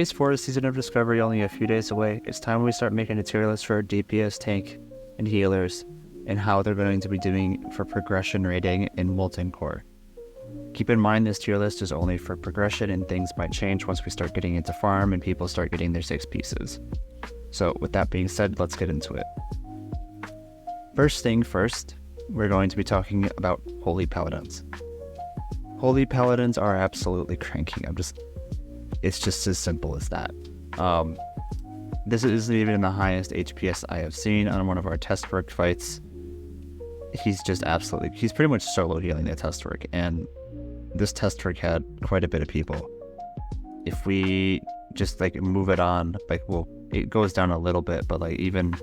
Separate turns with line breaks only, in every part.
Phase 4 is Season of Discovery only a few days away. It's time we start making a tier list for our DPS, tank, and healers, and how they're going to be doing for progression rating in Molten Core. Keep in mind this tier list is only for progression, and things might change once we start getting into farm and people start getting their 6 pieces. So with that being said, let's get into it. First thing first, we're going to be talking about Holy Paladins. Holy Paladins are absolutely cranking. It's just as simple as that. This isn't even the highest HPS I have seen on one of our test work fights. He's pretty much solo healing the test work, and this test work had quite a bit of people. If we just move it on, it goes down a little bit, but even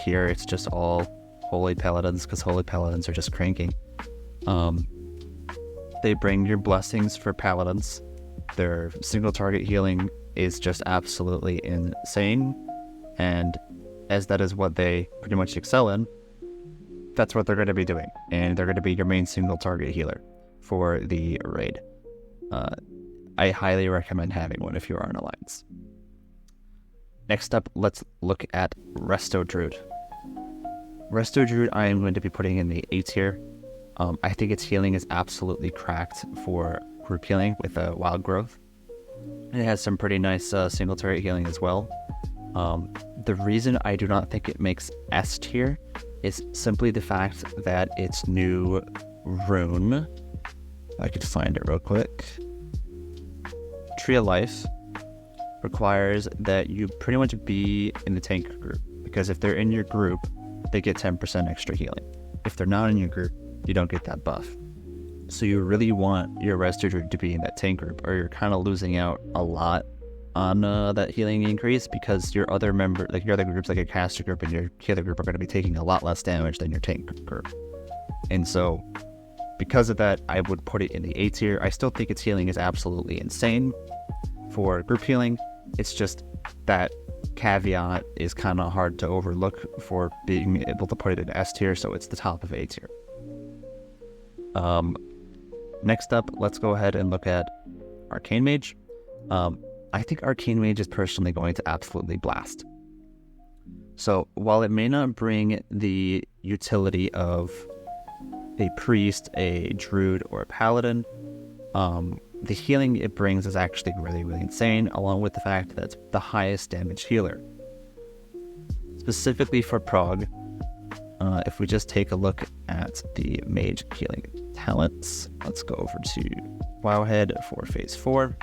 here it's just all Holy Paladins, because Holy Paladins are just cranking. They bring your blessings for Paladins. Their single target healing is just absolutely insane, and as that is what they pretty much excel in, that's what they're going to be doing, and they're going to be your main single target healer for the raid. I highly recommend having one if you are in Alliance. Next up, let's look at Resto Druid. Resto Druid I am going to be putting in the A tier. I think its healing is absolutely cracked for group healing with wild growth. And it has some pretty nice single target healing as well. The reason I do not think it makes S tier is simply the fact that its new rune, I could find it real quick, Tree of Life, requires that you pretty much be in the tank group, because if they're in your group, they get 10% extra healing. If they're not in your group, you don't get that buff. So you really want your Resto Druid to be in that tank group, or you're kind of losing out a lot on that healing increase, because your other groups, like your caster group and your healer group, are going to be taking a lot less damage than your tank group. And so because of that, I would put it in the A tier. I still think its healing is absolutely insane for group healing. It's just that caveat is kind of hard to overlook for being able to put it in S tier, so it's the top of A tier. Next up, let's go ahead and look at Arcane Mage. I think Arcane Mage is personally going to absolutely blast. So while it may not bring the utility of a priest, a druid, or a paladin, the healing it brings is actually really, really insane, along with the fact that it's the highest damage healer. Specifically for prog, if we just take a look at the mage healing talents, let's go over to Wowhead for phase 4.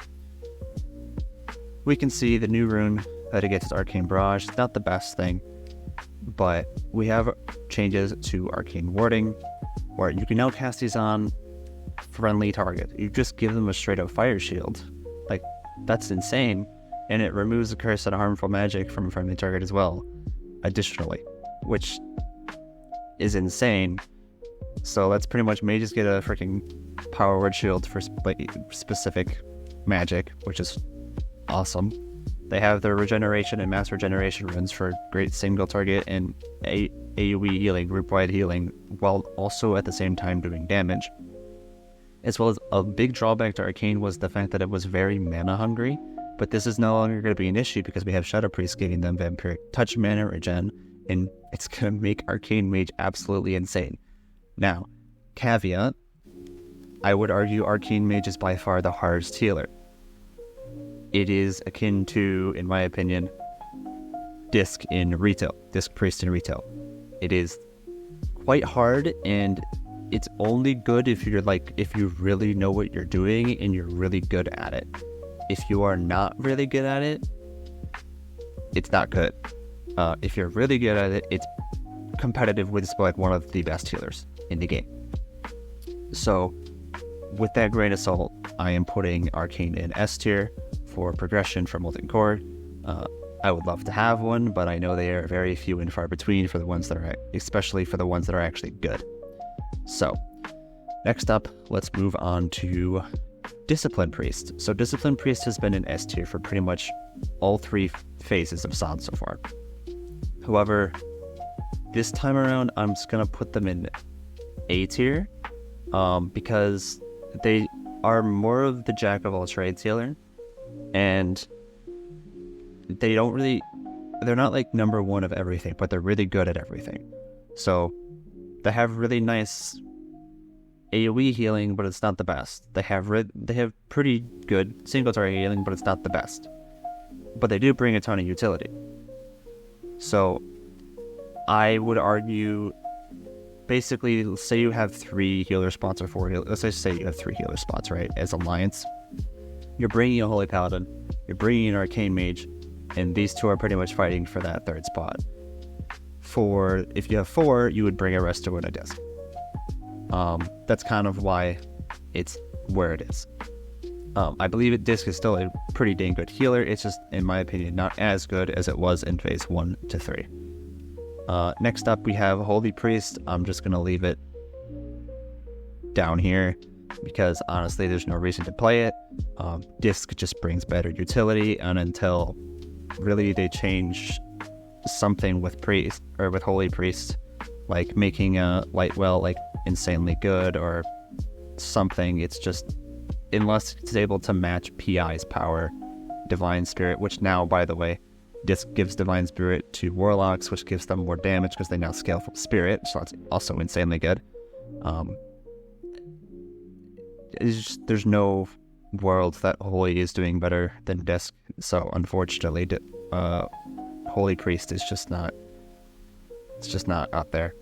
We can see the new rune that it gets is Arcane Barrage. It's not the best thing, but we have changes to Arcane Warding, where you can now cast these on friendly target. You just give them a straight up fire shield. That's insane, and it removes the curse and harmful magic from a friendly target as well, additionally, which is insane. So that's pretty much mages get a freaking power word shield for specific magic, which is awesome. They have their regeneration and mass regeneration runes for great single target and AoE healing, group-wide healing, while also at the same time doing damage. As well as a big drawback to Arcane was the fact that it was very mana hungry, but this is no longer going to be an issue because we have Shadow Priest giving them Vampiric Touch mana regen, and it's going to make Arcane Mage absolutely insane. Now, caveat, I would argue Arcane Mage is by far the hardest healer. It is akin to, in my opinion, Disc Priest in retail. It is quite hard, and it's only good if you really know what you're doing and you're really good at it. If you are not really good at it, it's not good. If you're really good at it, it's competitive with one of the best healers in the game. So with that grain of salt, I am putting Arcane in S tier for progression for Molten Core. I would love to have one, but I know they are very few and far between for the ones that are, especially for the ones that are actually good. So next up, let's move on to Discipline Priest. So Discipline Priest has been in S tier for pretty much all 3 phases of SOD so far. However, this time around, I'm just going to put them in A tier because they are more of the jack of all trades healer, and they're not like number one of everything, but they're really good at everything. So they have really nice AoE healing, but it's not the best. They have pretty good single target healing, but it's not the best. But they do bring a ton of utility. So I would argue, basically, say you have 3 healer spots or 4 healer. Let's just say you have 3 healer spots, right? As Alliance, you're bringing a Holy Paladin, you're bringing an Arcane Mage, and these 2 are pretty much fighting for that 3rd spot. If you have 4, you would bring a Resto and a Disc. That's kind of why it's where it is. I believe Disc is still a pretty dang good healer. It's just, in my opinion, not as good as it was in phase 1 to 3. Next up, we have Holy Priest. I'm just going to leave it down here because, honestly, there's no reason to play it. Disc just brings better utility, and until really they change something with Priest, or with Holy Priest, like making a Lightwell like insanely good or something, it's just, unless it's able to match PI's power, Divine Spirit, which now, by the way, Disc gives Divine Spirit to Warlocks, which gives them more damage because they now scale from Spirit, so that's also insanely good. There's no world that Holy is doing better than Disc, so unfortunately, Holy Priest is just not out there.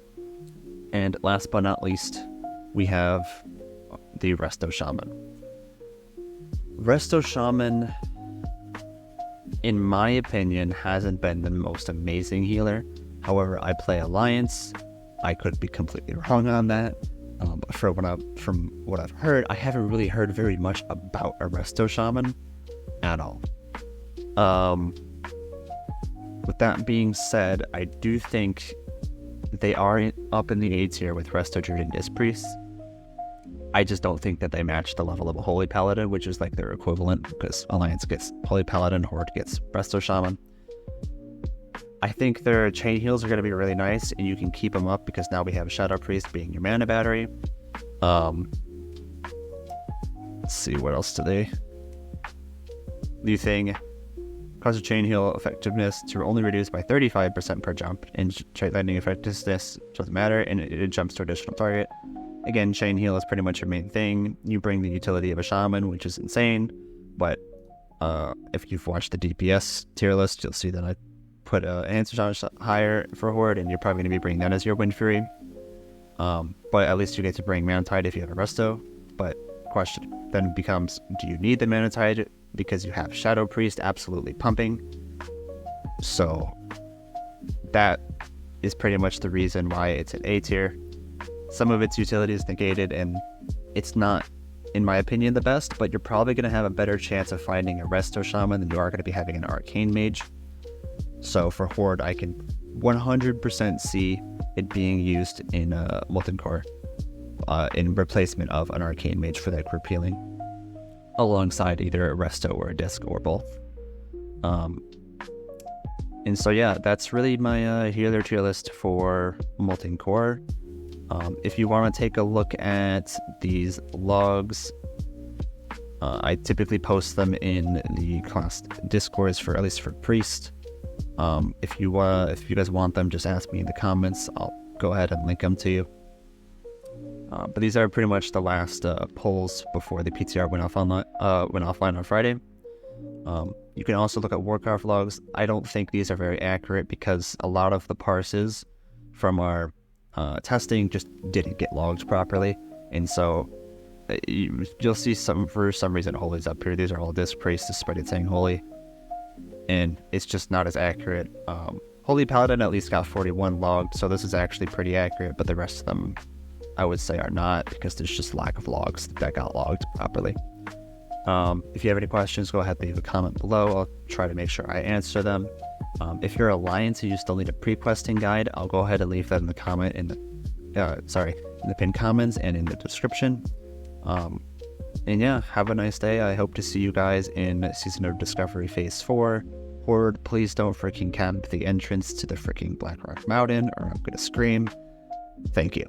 And last but not least, we have the Resto Shaman. Resto Shaman, in my opinion, hasn't been the most amazing healer. However, I play Alliance. I could be completely wrong on that. From what I've heard, I haven't really heard very much about a Resto Shaman at all. With that being said, I do think they are up in the A tier with Resto Druid and Disc Priest. I just don't think that they match the level of a Holy Paladin, which is like their equivalent, because Alliance gets Holy Paladin, Horde gets Resto Shaman. I think their chain heals are going to be really nice, and you can keep them up because now we have Shadow Priest being your mana battery. Let's see, what else do they? New thing. Causes chain heal effectiveness to only reduce by 35% per jump, and Trait Lightning effectiveness doesn't matter, and it jumps to additional target. Again, chain heal is pretty much your main thing. You bring the utility of a shaman, which is insane, but if you've watched the DPS tier list, you'll see that I put Answer Shaman higher for Horde, and you're probably going to be bringing that as your Wind Fury. But at least you get to bring Mana Tide if you have a Resto. But question then becomes, do you need the Mana Tide because you have Shadow Priest absolutely pumping? So that is pretty much the reason why it's an A tier. Some of its utility is negated, and it's not, in my opinion, the best, but you're probably going to have a better chance of finding a Resto Shaman than you are going to be having an Arcane Mage. So for Horde, I can 100% see it being used in Molten Core in replacement of an Arcane Mage for that group healing, alongside either a Resto or a Disc or both. And so yeah, that's really my healer tier list for Molten Core. If you want to take a look at these logs, I typically post them in the class discords for, at least for Priest. If you guys want them, just ask me in the comments. I'll go ahead and link them to you. But these are pretty much the last polls before the PTR went offline on Friday. You can also look at Warcraft logs. I don't think these are very accurate because a lot of the parses from our testing just didn't get logged properly, and so you'll see for some reason Holy's up here. These are all Disc Priests despite it saying Holy, and it's just not as accurate. Holy Paladin at least got 41 logged, so this is actually pretty accurate, but the rest of them I would say are not, because there's just lack of logs that got logged properly. If you have any questions, go ahead and leave a comment below. I'll try to make sure I answer them. If you're Alliance and you still need a pre-questing guide, I'll go ahead and leave that in the comment in the pinned comments and in the description. And yeah, have a nice day. I hope to see you guys in Season of Discovery Phase 4. Horde, please don't freaking camp the entrance to the freaking Blackrock Mountain or I'm gonna scream. Thank you.